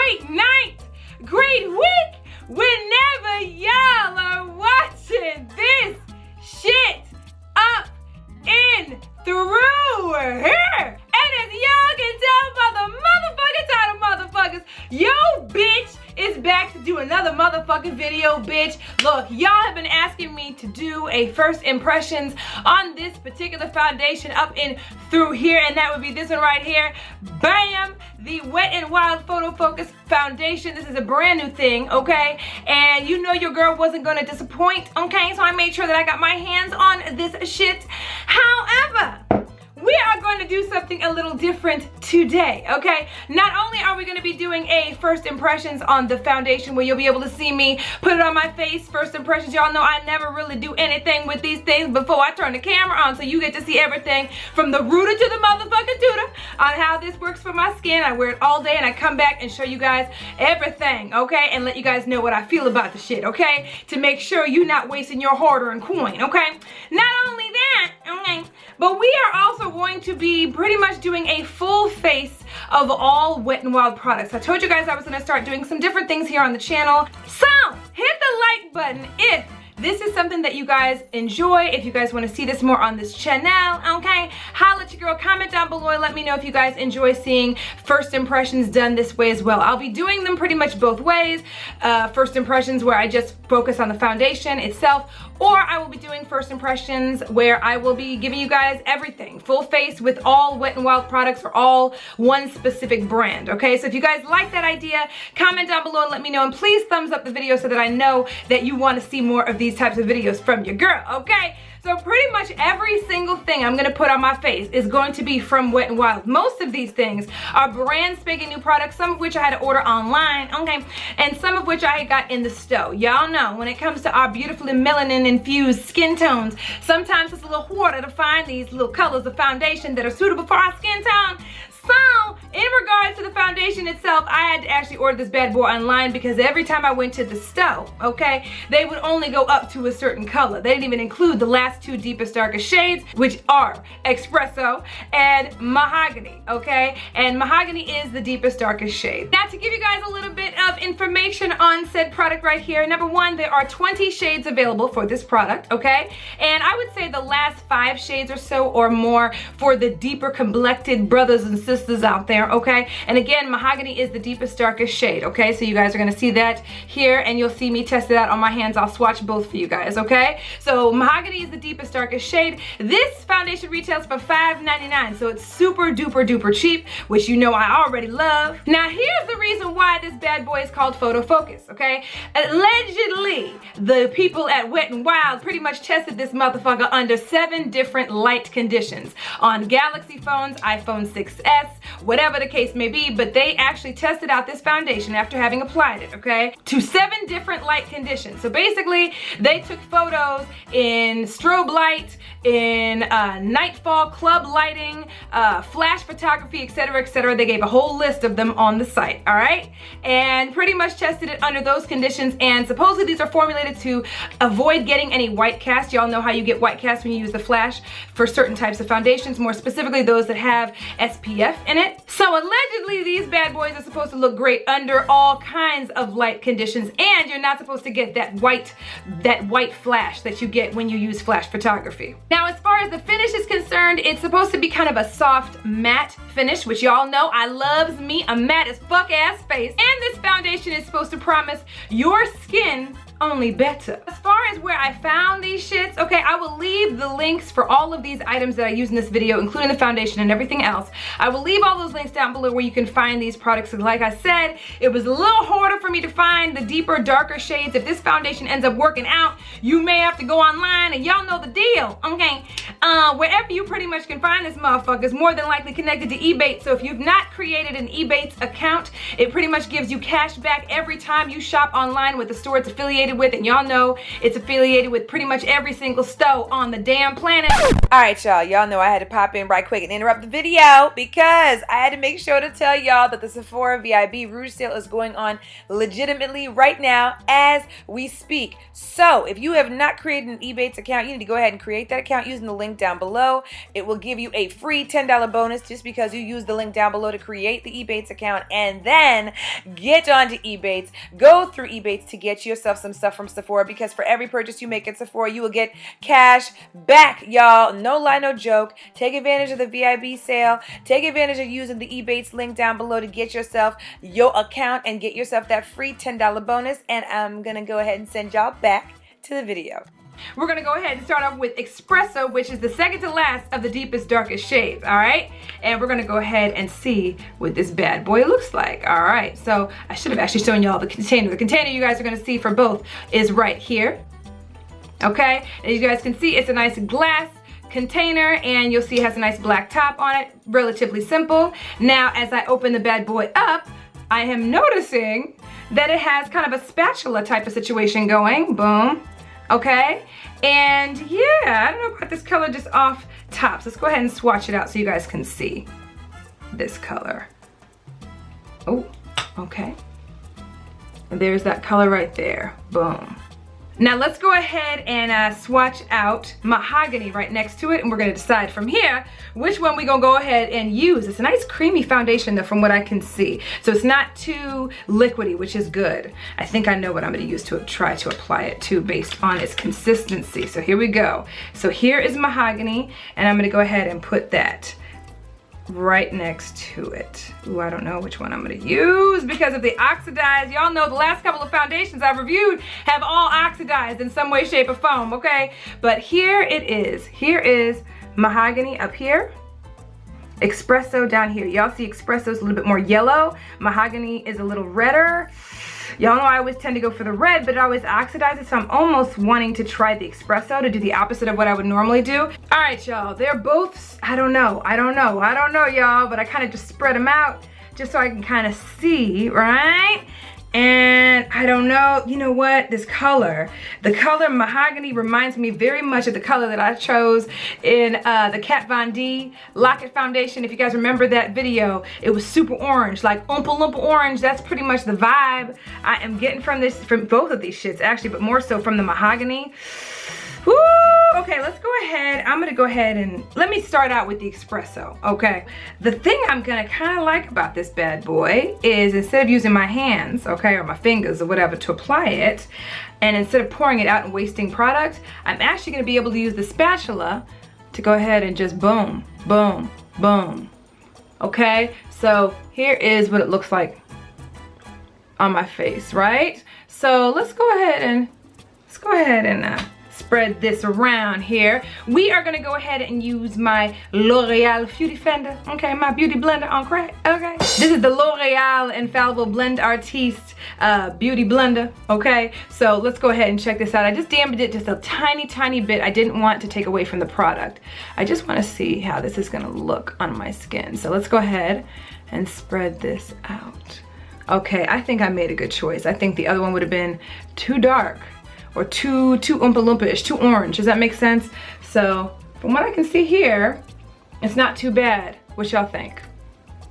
great night, great week, whenever y'all are watching this shit up in through here. And as y'all can tell by the motherfucking title, motherfuckers, yo bitch is back to do another motherfucking video, bitch. Look, y'all have been asking me to do a first impressions on this particular foundation up in through here, and that would be this one right here. Bam! The Wet n Wild Photo Focus Foundation. This is a brand new thing, okay? And you know your girl wasn't gonna disappoint, okay? So I made sure that I got my hands on this shit. However, we are going to do something a little different today, okay? Not only are we going to be doing a first impressions on the foundation where you'll be able to see me put it on my face, first impressions. Y'all know I never really do anything with these things before I turn the camera on, so you get to see everything from the rooter to the motherfucking tutor on how this works for my skin. I wear it all day and I come back and show you guys everything, okay? And let you guys know what I feel about the shit, okay? To make sure you're not wasting your hard-earned coin, okay? Not only that, okay, but we are also going to be pretty much doing a full face of all Wet n Wild products. I told you guys I was going to start doing some different things here on the channel. So hit the like button if this is something that you guys enjoy, if you guys want to see this more on this channel, okay? Holla at your girl, comment down below and let me know if you guys enjoy seeing first impressions done this way as well. I'll be doing them pretty much both ways. First impressions where I just focus on the foundation itself, or I will be doing first impressions where I will be giving you guys everything, full face with all Wet n Wild products for all one specific brand, okay? So if you guys like that idea, comment down below and let me know, and please thumbs up the video so that I know that you want to see more of these types of videos from your girl, okay? So pretty much every single thing I'm gonna put on my face is going to be from Wet n Wild. Most of these things are brand spanking new products, some of which I had to order online, okay? And some of which I got in the store. Y'all know when it comes to our beautifully melanin infused skin tones, sometimes it's a little harder to find these little colors of foundation that are suitable for our skin tone. So, in regards to the foundation itself, I had to actually order this bad boy online because every time I went to the store, okay, they would only go up to a certain color. They didn't even include the last two deepest, darkest shades, which are Espresso and Mahogany, okay? And Mahogany is the deepest, darkest shade. Now, to give you guys a little bit of information on said product right here, number one, there are 20 shades available for this product, okay? And I would say the last 5 shades or so or more for the deeper complected brothers and sisters out there, okay? And again, Mahogany is the deepest, darkest shade, okay? So you guys are gonna see that here, and you'll see me test it out on my hands. I'll swatch both for you guys, okay? So Mahogany is the deepest, darkest shade. This foundation retails for $5.99, so it's super duper duper cheap, which you know I already love. Now here's the reason why this bad boy is called Photo Focus, okay? Allegedly, the people at Wet n Wild pretty much tested this motherfucker under 7 different light conditions on Galaxy phones, iPhone 6S, whatever the case may be, but they actually tested out this foundation after having applied it, okay, to 7 different light conditions. So basically, they took photos in strobe light, in nightfall, club lighting, flash photography, etc., etc. They gave a whole list of them on the site, all right? And pretty much tested it under those conditions, and supposedly these are formulated to avoid getting any white cast. Y'all know how you get white cast when you use the flash for certain types of foundations, more specifically those that have SPF in it. So allegedly these bad boys are supposed to look great under all kinds of light conditions, and you're not supposed to get that white flash that you get when you use flash photography. Now as far as the finish is concerned, it's supposed to be kind of a soft matte finish, which y'all know I loves me a matte as fuck ass face, and this foundation is supposed to promise your skin only better. As far as where I found these shits, okay, I will leave the links for all of these items that I use in this video, including the foundation and everything else. I will leave all those links down below where you can find these products. Like I said, it was a little harder for me to find the deeper, darker shades. If this foundation ends up working out, you may have to go online, and y'all know the deal, okay? Wherever you pretty much can find this motherfucker is more than likely connected to Ebates. So if you've not created an Ebates account, it pretty much gives you cash back every time you shop online with the store it's affiliated with, and y'all know it's affiliated with pretty much every single store on the damn planet. Alright y'all know I had to pop in right quick and interrupt the video because I had to make sure to tell y'all that the Sephora VIB Rouge sale is going on legitimately right now as we speak. So if you have not created an Ebates account, you need to go ahead and create that account using the link link down below. It will give you a free $10 bonus just because you use the link down below to create the Ebates account and then get onto Ebates. Go through Ebates to get yourself some stuff from Sephora, because for every purchase you make at Sephora, you will get cash back, y'all. No lie, no joke. Take advantage of the VIB sale. Take advantage of using the Ebates link down below to get yourself your account and get yourself that free $10 bonus. And I'm going to go ahead and send y'all back to the video. We're going to go ahead and start off with Espresso, which is the second to last of the deepest, darkest shades, all right? And we're going to go ahead and see what this bad boy looks like, all right? So I should have actually shown y'all the container. The container you guys are going to see for both is right here, okay? As you guys can see, it's a nice glass container, and you'll see it has a nice black top on it, relatively simple. Now, as I open the bad boy up, I am noticing that it has kind of a spatula type of situation going, boom. Okay, and yeah, I don't know about this color just off top. So let's go ahead and swatch it out so you guys can see this color. Oh, okay. And there's that color right there, boom. Now let's go ahead and swatch out Mahogany right next to it, and we're gonna decide from here which one we're gonna go ahead and use. It's a nice creamy foundation though from what I can see. So it's not too liquidy, which is good. I think I know what I'm gonna use to try to apply it to based on its consistency. So here we go. So here is Mahogany, and I'm gonna go ahead and put that right next to it. Ooh, I don't know which one I'm gonna use because of the oxidized. Y'all know the last couple of foundations I've reviewed have all oxidized in some way, shape, or form, okay? But here it is. Here is Mahogany up here. Espresso down here. Y'all see Espresso is a little bit more yellow. Mahogany is a little redder. Y'all know I always tend to go for the red, but it always oxidizes, so I'm almost wanting to try the Espresso to do the opposite of what I would normally do. All right, y'all, they're both, I don't know, y'all, but I kind of just spread them out just so I can kind of see, right? And I don't know, you know what, this color, the color Mahogany reminds me very much of the color that I chose in the Kat Von D Lock-It Foundation. If you guys remember that video, it was super orange, like Oompa Loompa orange. That's pretty much the vibe I am getting from this, from both of these shits actually, but more so from the Mahogany. Woo! Okay, let's go ahead. I'm gonna go ahead and let me start out with the Espresso, okay? The thing I'm gonna kind of like about this bad boy is instead of using my hands, okay, or my fingers or whatever to apply it, and instead of pouring it out and wasting product, I'm actually gonna be able to use the spatula to go ahead and just boom, boom, boom. Okay, so here is what it looks like on my face, right? So let's go ahead and spread this around here. We are gonna go ahead and use my L'Oreal Beauty Blender, okay, my beauty blender on crack, okay? This is the L'Oreal Infallible Blend Artiste Beauty Blender, okay? So let's go ahead and check this out. I just dampened it just a tiny, tiny bit. I didn't want to take away from the product. I just wanna see how this is gonna look on my skin. So let's go ahead and spread this out. Okay, I think I made a good choice. I think the other one would have been too dark, or too Oompa Loompa-ish, too orange. Does that make sense? So from what I can see here, it's not too bad. What y'all think?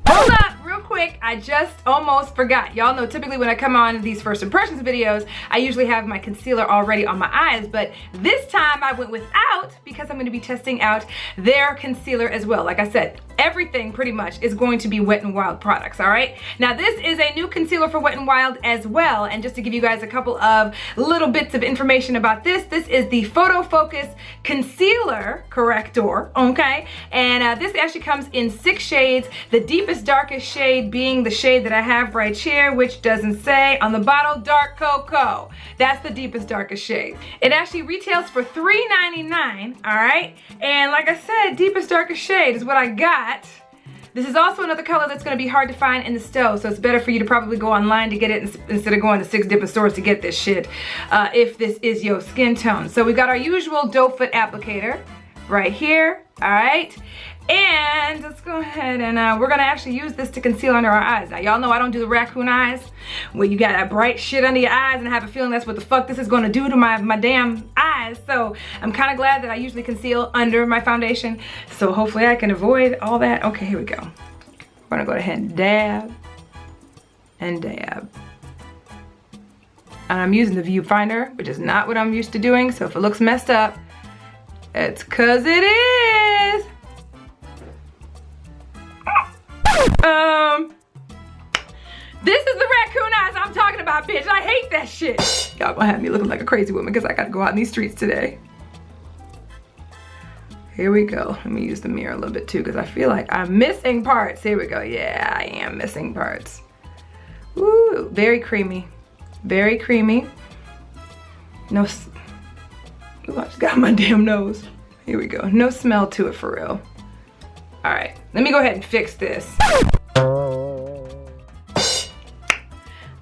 Hold up, real quick, I just almost forgot. Y'all know typically when I come on these first impressions videos, I usually have my concealer already on my eyes, but this time I went without because I'm gonna be testing out their concealer as well. Like I said, everything pretty much is going to be Wet n Wild products, all right? Now this is a new concealer for Wet n Wild as well, and just to give you guys a couple of little bits of information about this, this is the Photo Focus Concealer Corrector, okay? And this actually comes in 6 shades, the deepest, darkest shade being the shade that I have right here, which doesn't say on the bottle, Dark Cocoa. That's the deepest, darkest shade. It actually retails for $3.99, all right? And like I said, deepest, darkest shade is what I got. This is also another color that's gonna be hard to find in the stove, so it's better for you to probably go online to get it instead of going to 6 different stores to get this shit, if this is your skin tone. So we got our usual doe foot applicator right here, all right? And let's go ahead and we're gonna actually use this to conceal under our eyes. Now y'all know I don't do the raccoon eyes where you got that bright shit under your eyes and I have a feeling that's what the fuck this is gonna do to my damn eyes. So I'm kind of glad that I usually conceal under my foundation. So hopefully I can avoid all that. Okay, here we go. We're gonna go ahead and dab and dab. And I'm using the viewfinder, which is not what I'm used to doing. So if it looks messed up, It's 'cause it is. This is the raccoon eyes I'm talking about, bitch. I hate that shit. Y'all gonna have me looking like a crazy woman because I gotta go out in these streets today. Here we go. Let me use the mirror a little bit too because I feel like I'm missing parts. Here we go. Yeah, I am missing parts. Ooh, very creamy. Very creamy. No, ooh, I just got my damn nose. Here we go. No smell to it for real. All right, let me go ahead and fix this.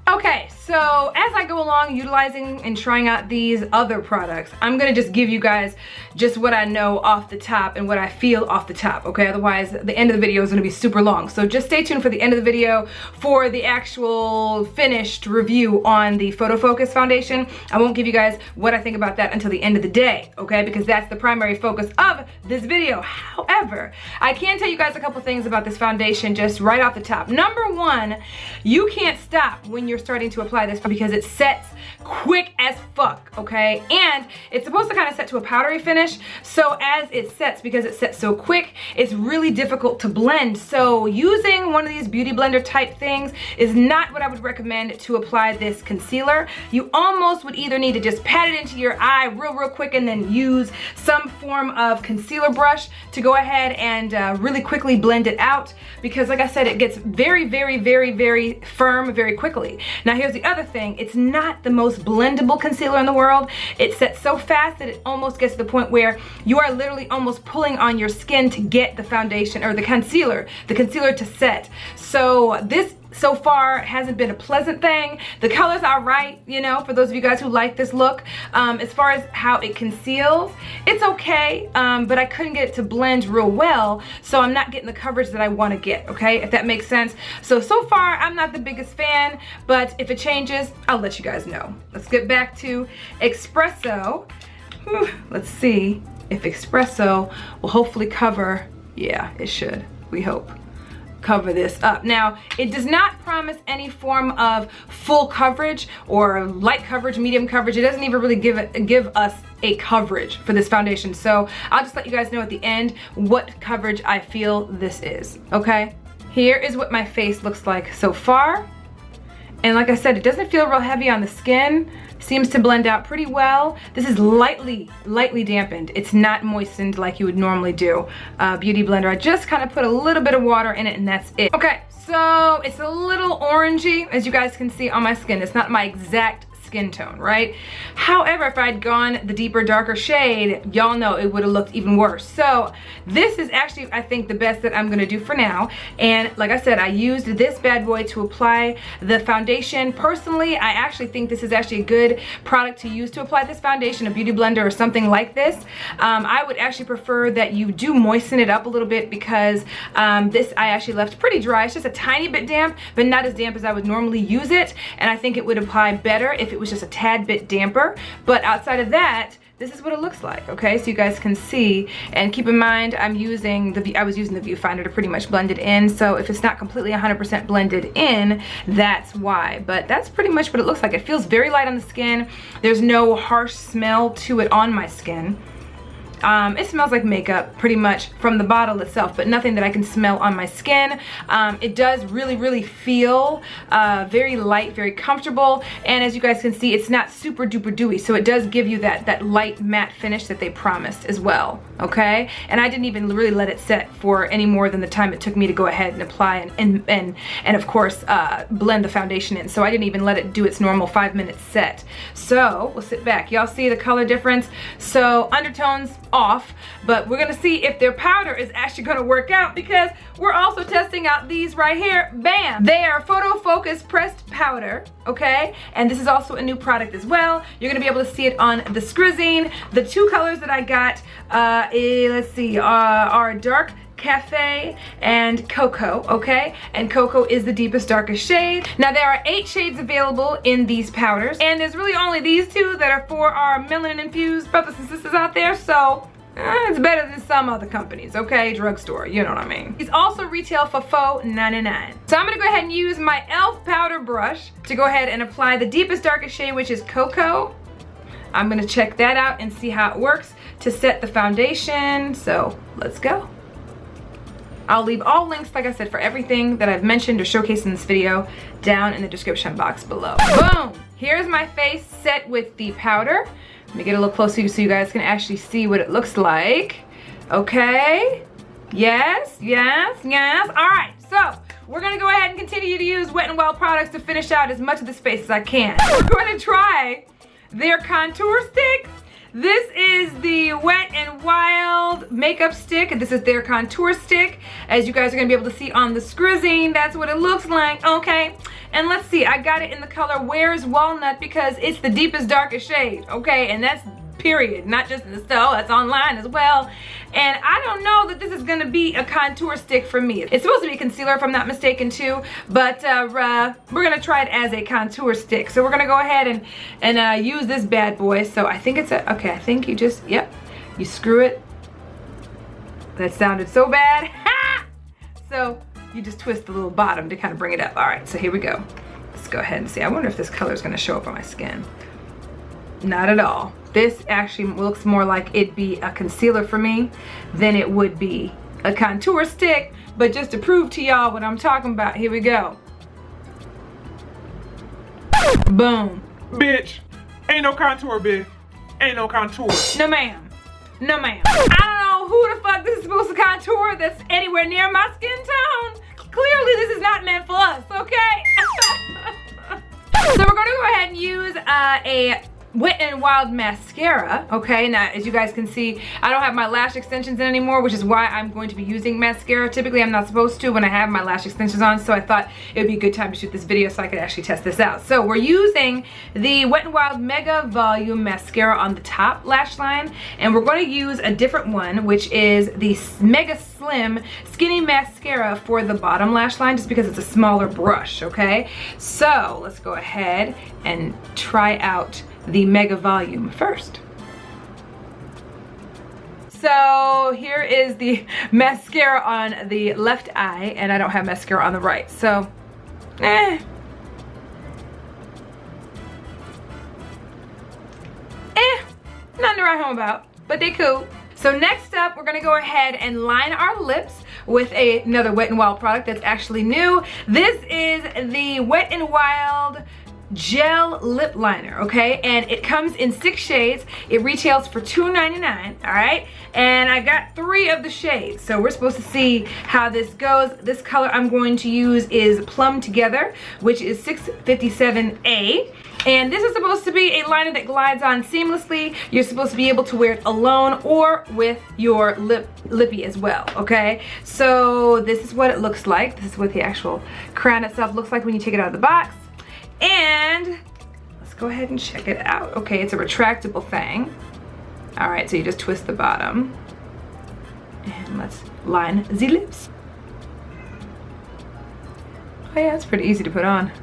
Okay, so as I go along utilizing and trying out these other products, I'm gonna just give you guys just what I know off the top and what I feel off the top, okay? Otherwise, the end of the video is gonna be super long. So just stay tuned for the end of the video for the actual finished review on the Photo Focus foundation. I won't give you guys what I think about that until the end of the day, okay? Because that's the primary focus of this video. However, I can tell you guys a couple things about this foundation just right off the top. Number one, you can't stop when you're starting to apply this because it sets quick as fuck, okay? And it's supposed to kind of set to a powdery finish, so as it sets, because it sets so quick, it's really difficult to blend. So using one of these beauty blender type things is not what I would recommend to apply this concealer. You almost would either need to just pat it into your eye real quick and then use some form of concealer brush to go ahead and really quickly blend it out, because like I said, it gets very firm very quickly. Now here's the other thing, it's not the most blendable concealer in the world. It sets so fast that it almost gets to the point where you are literally almost pulling on your skin to get the foundation or the concealer to set. So this so far hasn't been a pleasant thing. The colors are right, you know, for those of you guys who like this look. As far as how it conceals, it's okay, but I couldn't get it to blend real well, so I'm not getting the coverage that I want to get, okay, if that makes sense. So far, I'm not the biggest fan, but if it changes, I'll let you guys know. Let's get back to Espresso. Whew, let's see if Espresso will hopefully cover, yeah, it should, we hope, cover this up. Now, it does not promise any form of full coverage or light coverage, medium coverage. It doesn't even really give us a coverage for this foundation. So I'll just let you guys know at the end what coverage I feel this is, okay? Here is what my face looks like so far. And like I said, it doesn't feel real heavy on the skin. Seems to blend out pretty well. This is lightly dampened. It's not moistened like you would normally do. Beauty blender, I just kind of put a little bit of water in it and that's it. Okay, so it's a little orangey, as you guys can see on my skin. It's not my exact skin tone, right? However, if I'd gone the deeper, darker shade, y'all know it would have looked even worse. So this is actually, I think, the best that I'm gonna do for now. And like I said, I used this bad boy to apply the foundation. Personally, I actually think this is actually a good product to use to apply this foundation, a beauty blender or something like this. I would actually prefer that you do moisten it up a little bit because this I actually left pretty dry. It's just a tiny bit damp, but not as damp as I would normally use it. And I think it would apply better if it was just a tad bit damper. But outside of that, this is what it looks like, okay? So you guys can see, and keep in mind, I was using the viewfinder to pretty much blend it in. So if it's not completely 100% blended in, that's why. But that's pretty much what it looks like. It feels very light on the skin. There's no harsh smell to it on my skin. It smells like makeup pretty much from the bottle itself, but nothing that I can smell on my skin. It does really feel very light, very comfortable, and as you guys can see, it's not super duper dewy, so it does give you that light matte finish that they promised as well, okay? And I didn't even really let it set for any more than the time it took me to go ahead and apply and of course blend the foundation in, so I didn't even let it do its normal 5-minute set. So we'll sit back. Y'all see the color difference? So undertones off, but we're gonna see if their powder is actually gonna work out, because we're also testing out these right here. Bam! They are Photo Focus pressed powder, okay? And this is also a new product as well. You're gonna be able to see it on the screen. The two colors that I got, let's see, are dark Cafe and Cocoa, okay? And Cocoa is the deepest, darkest shade. Now there are 8 shades available in these powders, and there's really only these 2 that are for our melanin infused brothers and sisters out there, so it's better than some other companies, okay? Drugstore, you know what I mean. These also retail for $4.99. So I'm gonna go ahead and use my e.l.f. powder brush to go ahead and apply the deepest, darkest shade, which is Cocoa. I'm gonna check that out and see how it works. to set the foundation. So let's go. I'll leave all links, like I said, for everything that I've mentioned or showcased in this video down in the description box below. Boom! Here's my face set with the powder. Let me get a little closer so you guys can actually see what it looks like. Okay. Yes, yes, yes. All right, so we're gonna go ahead and continue to use Wet n Wild products to finish out as much of this face as I can. We're going to try their contour stick. This is the Wet n Wild makeup stick. This is their contour stick. As you guys are gonna be able to see on the screen, that's what it looks like, okay? And let's see, I got it in the color Where's Walnut because it's the deepest, darkest shade, okay? And that's period, not just in the store, that's online as well. And I don't know that this is gonna be a contour stick for me. It's supposed to be concealer if I'm not mistaken too, but we're gonna try it as a contour stick. So we're gonna go ahead and use this bad boy. So I think it's okay, I think you just, yep, you screw it. That sounded so bad. So you just twist the little bottom to kind of bring it up. All right, so here we go. Let's go ahead and see. I wonder if this color is gonna show up on my skin. Not at all. This actually looks more like it'd be a concealer for me than it would be a contour stick. But just to prove to y'all what I'm talking about, here we go. Boom. Bitch, ain't no contour, bitch. Ain't no contour. No ma'am. No ma'am. I don't know who the fuck this is supposed to contour that's anywhere near my skin tone. Clearly this is not meant for us, okay? So we're gonna go ahead and use a Wet n Wild mascara, okay? Now, as you guys can see, I don't have my lash extensions in anymore, which is why I'm going to be using mascara. Typically, I'm not supposed to when I have my lash extensions on, so I thought it would be a good time to shoot this video so I could actually test this out. So we're using the Wet n Wild Mega Volume Mascara on the top lash line, and we're going to use a different one, which is the Mega Slim Skinny Mascara for the bottom lash line, just because it's a smaller brush, okay? So let's go ahead and try out the Mega Volume first. So here is the mascara on the left eye, and I don't have mascara on the right, so nothing to write home about, but they cool. So next up, we're gonna go ahead and line our lips with another Wet n Wild product that's actually new. This is the Wet n Wild Gel Lip Liner, okay? And it comes in 6 shades. It retails for $2.99, all right? And I got 3 of the shades. So we're supposed to see how this goes. This color I'm going to use is Plum Together, which is 657A. And this is supposed to be a liner that glides on seamlessly. You're supposed to be able to wear it alone or with your lippy as well, okay? So this is what it looks like. This is what the actual crown itself looks like when you take it out of the box. And let's go ahead and check it out. Okay, it's a retractable thing. All right, so you just twist the bottom. And let's line the lips. Oh yeah, it's pretty easy to put on.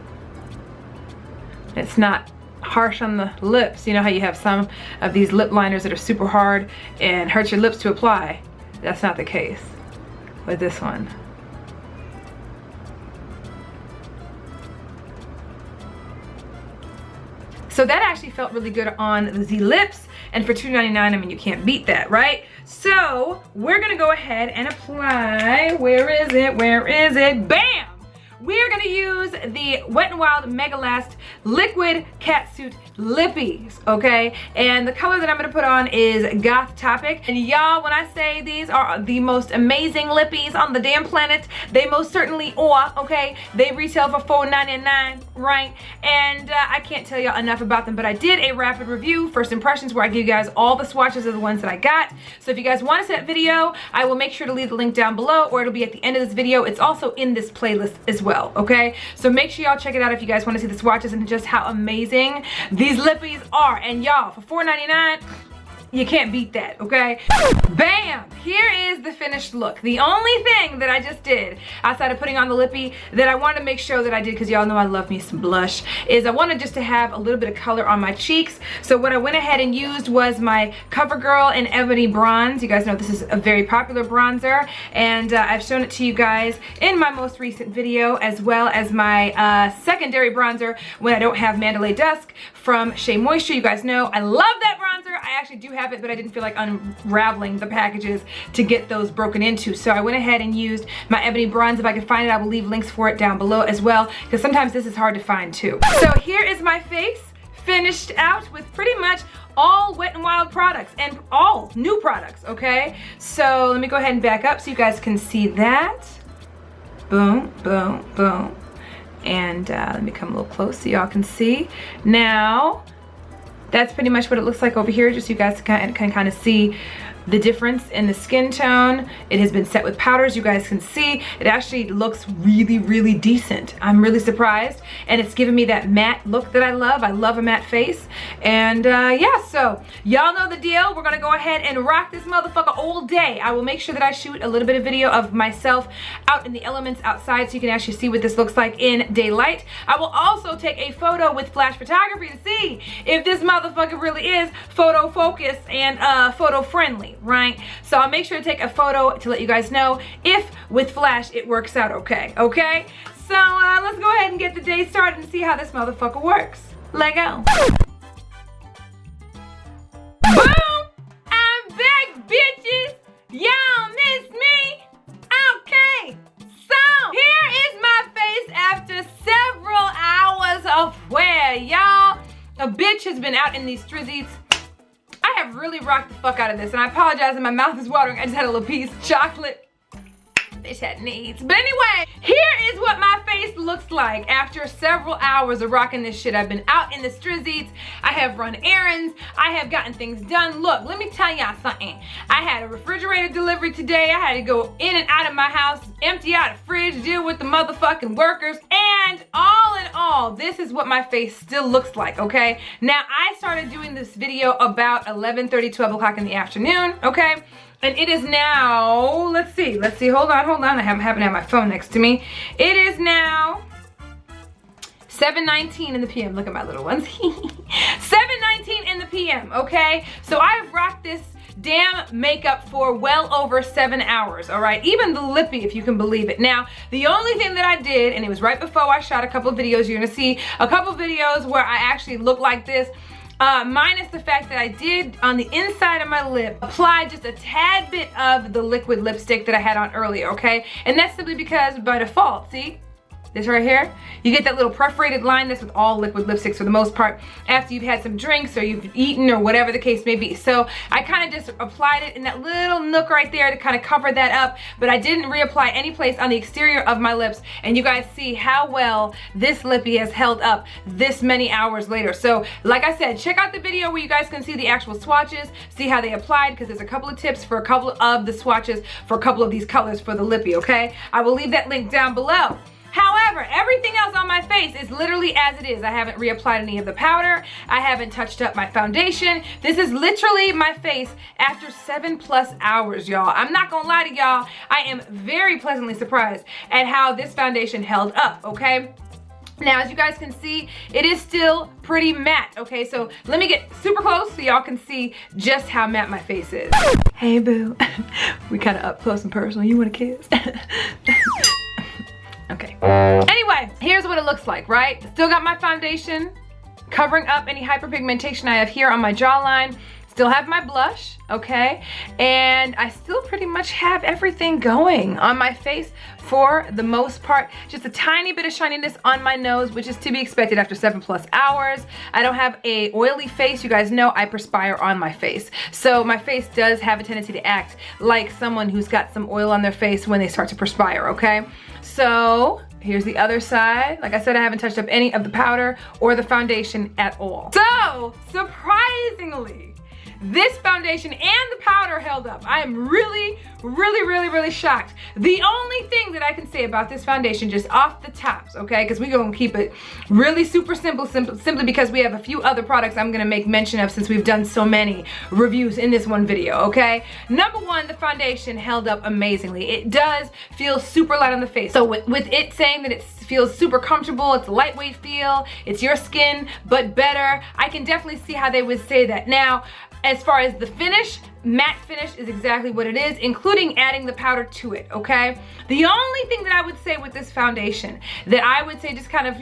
It's not harsh on the lips. You know how you have some of these lip liners that are super hard and hurt your lips to apply? That's not the case with this one. So that actually felt really good on the lips, and for $2.99, I mean, you can't beat that, right? So we're gonna go ahead and apply, where is it, bam! We're gonna use the Wet n Wild Mega Last Liquid Catsuit Lippies, okay? And the color that I'm gonna put on is Goth Topic. And y'all, when I say these are the most amazing lippies on the damn planet, they most certainly are, okay? They retail for $4.99, right? And I can't tell y'all enough about them, but I did a rapid review, first impressions, where I give you guys all the swatches of the ones that I got. So if you guys want to see that video, I will make sure to leave the link down below, or it'll be at the end of this video. It's also in this playlist as well, okay? So make sure y'all check it out if you guys want to see the swatches and just how amazing these lippies are. And y'all, for $4.99, you can't beat that, okay? Bam! Here is the finished look. The only thing that I just did, outside of putting on the lippy, that I wanted to make sure that I did, because y'all know I love me some blush, is I wanted just to have a little bit of color on my cheeks. So what I went ahead and used was my CoverGirl in Ebony Bronze. You guys know this is a very popular bronzer, and I've shown it to you guys in my most recent video, as well as my secondary bronzer when I don't have Mandalay Dusk from Shea Moisture. You guys know I love that bronzer. I actually do have have it, but I didn't feel like unraveling the packages to get those broken into. So I went ahead and used my ebony bronze. If I can find it, I will leave links for it down below as well, because sometimes this is hard to find too. So here is my face finished out with pretty much all Wet n Wild products and all new products, okay? So let me go ahead and back up so you guys can see that. Boom, boom, boom. And let me come a little close so y'all can see. Now, that's pretty much what it looks like over here, just so you guys can kind of see the difference in the skin tone. It has been set with powders. You guys can see it actually looks really, really decent. I'm really surprised, and it's giving me that matte look that I love. I love a matte face. And yeah, so y'all know the deal. We're gonna go ahead and rock this motherfucker all day. I will make sure that I shoot a little bit of video of myself out in the elements outside so you can actually see what this looks like in daylight. I will also take a photo with flash photography to see if this motherfucker really is photo focused and photo friendly, right? So I'll make sure to take a photo to let you guys know if with flash it works out okay. So let's go ahead and get the day started and see how this motherfucker works. Let go. Boom! I'm back, bitches! Y'all miss me? Okay, so here is my face after several hours of wear, y'all. A bitch has been out in these strizzies. I have really rocked the fuck out of this, and I apologize if my mouth is watering. I just had a little piece of chocolate. Bitch had needs. But anyway, here is what my face looks like after several hours of rocking this shit. I've been out in the strizzies. I have run errands. I have gotten things done. Look, let me tell y'all something. I had a refrigerator delivery today. I had to go in and out of my house, empty out a fridge, deal with the motherfucking workers. And all in all, this is what my face still looks like, okay? Now, I started doing this video about 11:30, 12 o'clock in the afternoon, okay? And it is now, let's see, hold on. I happen to have my phone next to me. It is now 7:19 in the PM. Look at my little ones. 7:19 in the PM, okay? So I've rocked this damn makeup for well over 7 hours, all right? Even the lippy, if you can believe it. Now, the only thing that I did, and it was right before I shot a couple of videos, you're gonna see a couple of videos where I actually look like this, minus the fact that I did on the inside of my lip apply just a tad bit of the liquid lipstick that I had on earlier, okay? And that's simply because by default, see? This right here, you get that little perforated line. That's with all liquid lipsticks for the most part after you've had some drinks or you've eaten or whatever the case may be. So I kind of just applied it in that little nook right there to kind of cover that up, but I didn't reapply any place on the exterior of my lips. And you guys see how well this lippy has held up this many hours later. So like I said, check out the video where you guys can see the actual swatches, see how they applied, because there's a couple of tips for a couple of the swatches for a couple of these colors for the lippy, okay? I will leave that link down below. However, everything else on my face is literally as it is. I haven't reapplied any of the powder. I haven't touched up my foundation. This is literally my face after 7+ hours, y'all. I'm not gonna lie to y'all. I am very pleasantly surprised at how this foundation held up, okay? Now, as you guys can see, it is still pretty matte, okay? So let me get super close so y'all can see just how matte my face is. Hey, boo. We kind of up close and personal. You want a kiss? Okay. Anyway, here's what it looks like, right? Still got my foundation covering up any hyperpigmentation I have here on my jawline. Still have my blush, okay? And I still pretty much have everything going on my face for the most part. Just a tiny bit of shininess on my nose, which is to be expected after 7+ hours. I don't have a oily face. You guys know I perspire on my face. So my face does have a tendency to act like someone who's got some oil on their face when they start to perspire, okay? So here's the other side. Like I said, I haven't touched up any of the powder or the foundation at all. So surprisingly, this foundation and the powder held up. I am really shocked. The only thing that I can say about this foundation, just off the tops, okay, because we're gonna keep it really super simple, simply because we have a few other products I'm gonna make mention of since we've done so many reviews in this one video, okay? Number one, the foundation held up amazingly. It does feel super light on the face. So with it saying that it feels super comfortable, it's a lightweight feel, it's your skin, but better, I can definitely see how they would say that. Now, as far as the finish, matte finish is exactly what it is, including adding the powder to it, okay? The only thing that I would say with this foundation that I would say just kind of,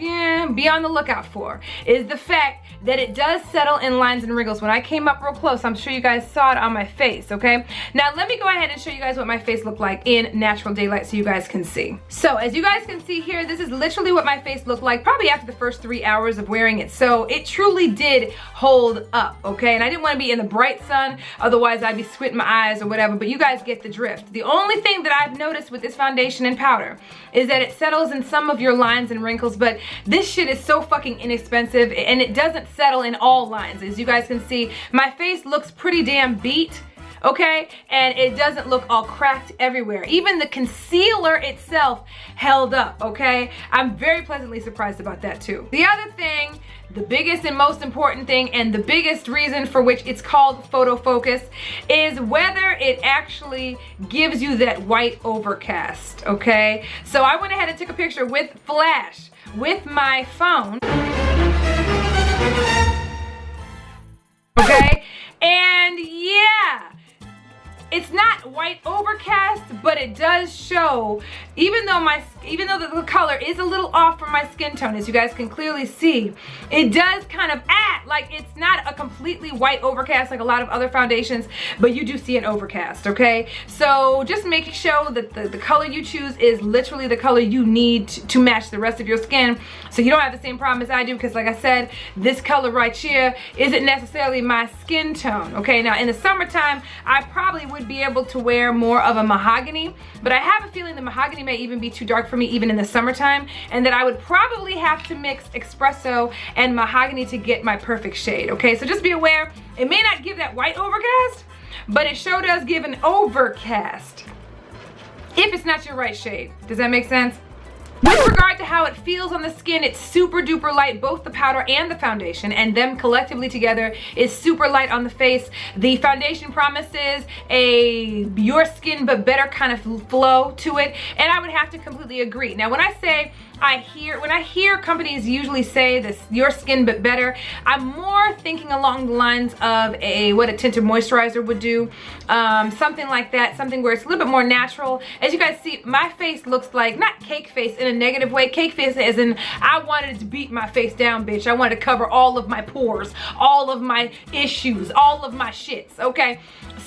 be on the lookout for is the fact that it does settle in lines and wrinkles. When I came up real close, I'm sure you guys saw it on my face, okay? Now let me go ahead and show you guys what my face looked like in natural daylight so you guys can see. So as you guys can see here, this is literally what my face looked like probably after the first 3 hours of wearing it. So it truly did hold up, okay? And I didn't want to be in the bright sun, otherwise I'd be squinting my eyes or whatever, but you guys get the drift. The only thing that I've noticed with this foundation and powder is that it settles in some of your lines and wrinkles, but this shit is so fucking inexpensive and it doesn't settle in all lines. As you guys can see, my face looks pretty damn beat, okay? And it doesn't look all cracked everywhere. Even the concealer itself held up, okay? I'm very pleasantly surprised about that too. The other thing, the biggest and most important thing, and the biggest reason for which it's called photo focus, is whether it actually gives you that white overcast, okay? So I went ahead and took a picture with flash with my phone, okay? And yeah, it's not white overcast, but it does show, even though the color is a little off from my skin tone, as you guys can clearly see, it does kind of act like it's not a completely white overcast like a lot of other foundations, but you do see an overcast, okay? So just make sure that the color you choose is literally the color you need to match the rest of your skin, so you don't have the same problem as I do, because like I said, this color right here isn't necessarily my skin tone, okay? Now in the summertime, I probably would be able to wear more of a mahogany, but I have a feeling the mahogany may even be too dark for me even in the summertime, and that I would probably have to mix espresso and mahogany to get my perfect shade, okay? So just be aware, it may not give that white overcast, but it sure does give an overcast if it's not your right shade. Does that make sense? With regard to how it feels on the skin, it's super duper light, both the powder and the foundation, and them collectively together is super light on the face. The foundation promises a your skin but better kind of flow to it, and I would have to completely agree. Now when I hear companies usually say this, your skin but better, I'm more thinking along the lines of what a tinted moisturizer would do, something like that, something where it's a little bit more natural. As you guys see, my face looks like, not cake face in a negative way, cake face as in I wanted to beat my face down, bitch. I wanted to cover all of my pores, all of my issues, all of my shits, okay?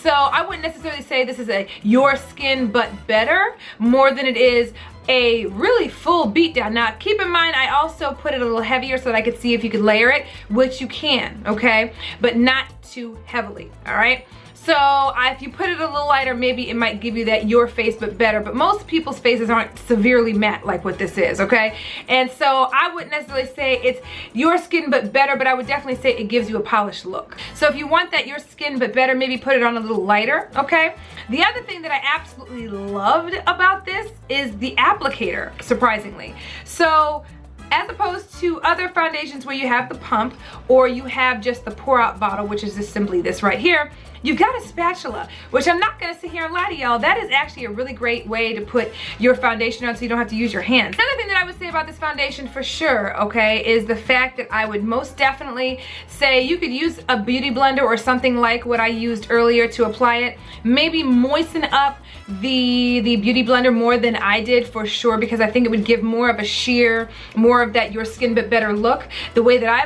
So I wouldn't necessarily say this is a your skin but better, more than it is a really full beat down. Now keep in mind, I also put it a little heavier so that I could see if you could layer it, which you can, okay? But not too heavily, all right? So if you put it a little lighter, maybe it might give you that your face but better, but most people's faces aren't severely matte like what this is, okay? And so I wouldn't necessarily say it's your skin but better, but I would definitely say it gives you a polished look. So if you want that your skin but better, maybe put it on a little lighter, okay? The other thing that I absolutely loved about this is the applicator, surprisingly. So as opposed to other foundations where you have the pump or you have just the pour out bottle, which is just simply this right here, you've got a spatula, which I'm not gonna sit here and lie to y'all. That is actually a really great way to put your foundation on so you don't have to use your hands. Another thing that I would say about this foundation for sure, okay, is the fact that I would most definitely say you could use a beauty blender or something like what I used earlier to apply it. Maybe moisten up the beauty blender more than I did for sure, because I think it would give more of a sheer, more of that your skin but better look. The way that I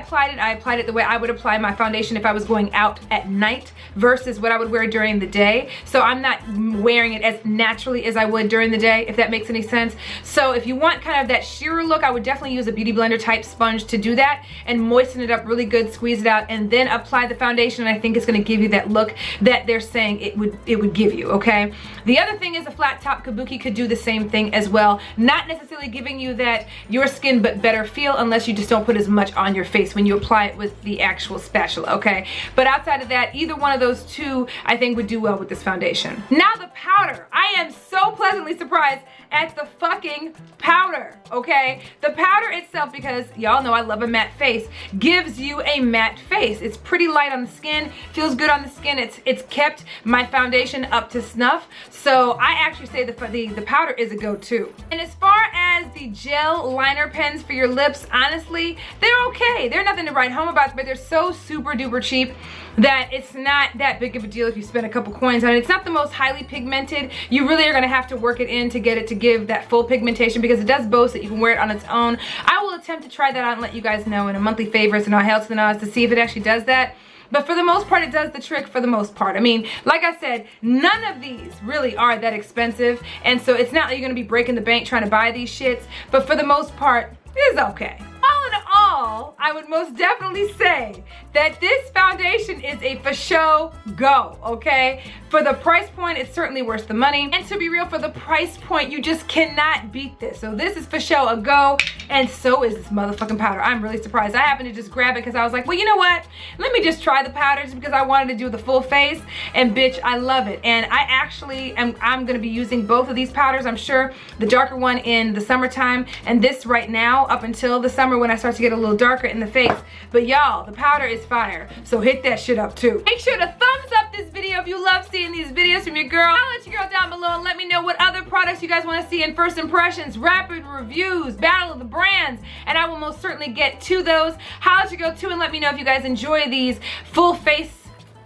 applied it the way I would apply my foundation if I was going out at night versus what I would wear during the day. So I'm not wearing it as naturally as I would during the day, if that makes any sense. So if you want kind of that sheer look, I would definitely use a beauty blender type sponge to do that and moisten it up really good, squeeze it out, and then apply the foundation. And I think it's gonna give you that look that they're saying it would give you, okay? The other thing is a flat top kabuki could do the same thing as well. Not necessarily giving you that your skin but better feel unless you just don't put as much on your face when you apply it with the actual spatula, okay? But outside of that, either one of those two I think would do well with this foundation. Now the powder. I am so pleasantly surprised at the fucking powder, okay? The powder itself, because y'all know I love a matte face, gives you a matte face. It's pretty light on the skin, feels good on the skin. It's kept my foundation up to snuff. So I actually say the powder is a go-to. And as far as as the gel liner pens for your lips, honestly, they're okay. They're nothing to write home about, but they're so super duper cheap that it's not that big of a deal if you spend a couple coins on it. It's not the most highly pigmented. You really are gonna have to work it in to get it to give that full pigmentation, because it does boast that you can wear it on its own. I will attempt to try that out and let you guys know in a monthly favorites and all hail to the Nas to see if it actually does that. But for the most part, it does the trick for the most part. I mean, like I said, none of these really are that expensive. And so it's not like you're gonna be breaking the bank trying to buy these shits. But for the most part, it's okay. All in all, I would most definitely say that this foundation is a for show go, okay? For the price point, it's certainly worth the money. And to be real, for the price point, you just cannot beat this. So this is for show a go, and so is this motherfucking powder. I'm really surprised. I happened to just grab it because I was like, well, you know what? Let me just try the powder just because I wanted to do the full face, and bitch, I love it. And I actually I'm gonna be using both of these powders. I'm sure the darker one in the summertime, and this right now up until the summer when I start to get a little darker in the face. But y'all, the powder is fire, so hit that shit up too. Make sure to thumbs up this video if you love seeing these videos from your girl. I'll let your girl down below and let me know what other products you guys want to see in first impressions, rapid reviews, battle of the brands, and I will most certainly get to those. Holla at your girl too and let me know if you guys enjoy these full face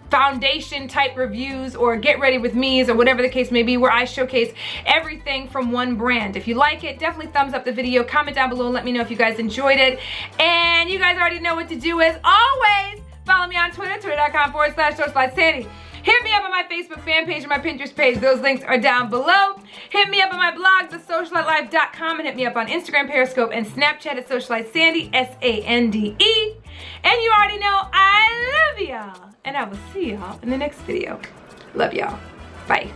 foundation type reviews or get ready with me's or whatever the case may be, where I showcase everything from one brand. If you like it, definitely thumbs up the video, comment down below and let me know if you guys enjoyed it. And you guys already know what to do. As always, follow me on Twitter, twitter.com/SocialiteSandy. Hit me up on my Facebook fan page and my Pinterest page. Those links are down below. Hit me up on my blog, TheSocialiteLife.com, and hit me up on Instagram, Periscope, and Snapchat at SocialiteSandy, SANDE. And you already know I love y'all. And I will see y'all in the next video. Love y'all. Bye.